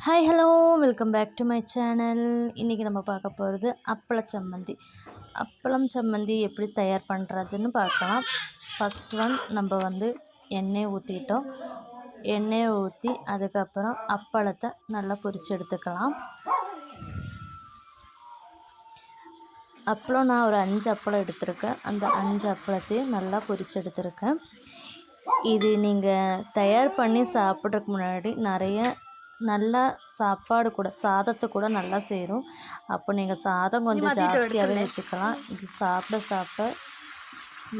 Hi hello welcome back to my channel. இன்றைக்கி நம்ம பார்க்க போகிறது அப்பளச்சம்மந்தி. அப்பளம் சம்மந்தி எப்படி தயார் பண்ணுறதுன்னு பார்க்கலாம். ஃபஸ்ட் ஒன் நம்ம எண்ணெய் ஊற்றிட்டோம். எண்ணெயை ஊற்றி அதுக்கப்புறம் அப்பளத்தை நல்லா பொரிச்சு எடுத்துக்கலாம். அப்பளம் நான் ஒரு 5 அப்பளம் எடுத்திருக்கேன். அந்த 5 அப்பளத்தையும் நல்லா பொரிச்சு எடுத்திருக்கேன். இது நீங்கள் தயார் பண்ணி சாப்பிட்றதுக்கு முன்னாடி நல்லா சாப்பாடு கூட சாதத்தை கூட நல்லா சேரும். அப்போ நீங்கள் சாதம் கொஞ்சம் ஜாஸ்தியாகவே வச்சுக்கலாம். இது சாப்பிட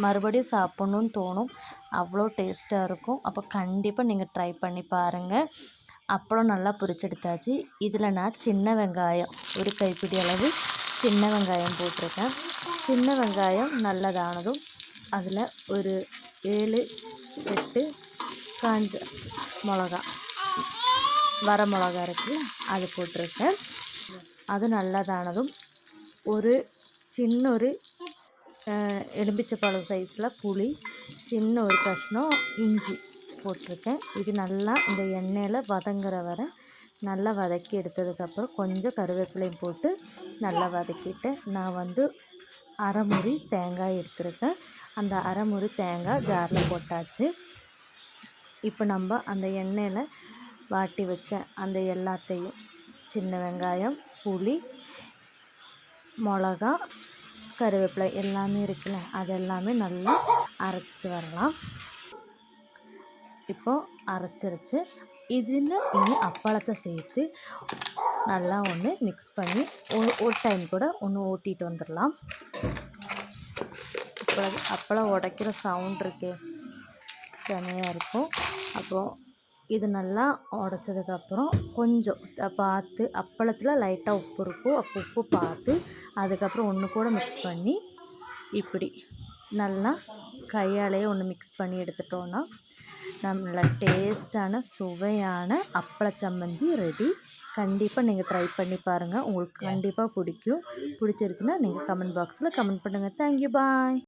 மறுபடியும் சாப்பிட்ணுன்னு தோணும். அவ்வளோ டேஸ்ட்டாக இருக்கும். அப்போ கண்டிப்பாக நீங்கள் ட்ரை பண்ணி பாருங்கள். அப்பளம் நல்லா பொரிச்செடுத்தாச்சு. இதில் நான் சின்ன வெங்காயம் ஒரு கைப்பிடி அளவு சின்ன வெங்காயம் போட்டிருக்கேன். சின்ன வெங்காயம் நல்லதானதும் அதில் ஒரு 7 8 காஞ்ச மிளகா வர மிளகா இருக்குல்ல அது போட்டிருக்கேன். அது நல்லதானதும் ஒரு எலுமிச்சைப்பழம் சைஸில் புளி, சின்ன ஒரு கஷ்ணம் இஞ்சி போட்டிருக்கேன். இது நல்லா இந்த எண்ணெயில் வதங்குற வரை நல்லா வதக்கி எடுத்ததுக்கப்புறம் கொஞ்சம் கருவேப்பிலையும் போட்டு நல்லா வதக்கிட்டேன். நான் அரை முறி தேங்காய் எடுத்துருக்கேன். அந்த அரை முறி தேங்காய் ஜாரில் போட்டாச்சு. இப்போ நம்ம அந்த எண்ணெயில் வாட்டி வச்ச அந்த எல்லாத்தையும் சின்ன வெங்காயம், புளி, மிளகா, கருவேப்பிலை எல்லாமே இருக்குல்ல அதெல்லாமே நல்லா அரைச்சிட்டு வரலாம். இப்போது அரைச்சிருச்சு. இதில் இனி அப்பளத்தை சேர்த்து நல்லா மிக்ஸ் பண்ணி ஒரு டைம் கூட ஓட்டிகிட்டு வந்துடலாம். அப்பளம் உடைக்கிற சவுண்ட் இருக்கே செமையாக இருக்கும். அப்புறம் இது நல்லா உடச்சதுக்கப்புறம் கொஞ்சம் பார்த்து அப்பளத்தில் லைட்டாக உப்பு இருக்கும். அப்போ உப்பு பார்த்து அதுக்கப்புறம் ஒன்று கூட மிக்ஸ் பண்ணி இப்படி நல்லா கையாலேயே மிக்ஸ் பண்ணி எடுத்துட்டோன்னா நல்ல டேஸ்டான சுவையான அப்பளச்சம்மந்தி ரெடி. கண்டிப்பாக நீங்கள் ட்ரை பண்ணி பாருங்கள். உங்களுக்கு கண்டிப்பாக பிடிக்கும். பிடிச்சிருச்சுன்னா நீங்கள் கமெண்ட் பாக்ஸில் கமெண்ட் பண்ணுங்கள். தேங்க்யூ, பாய்.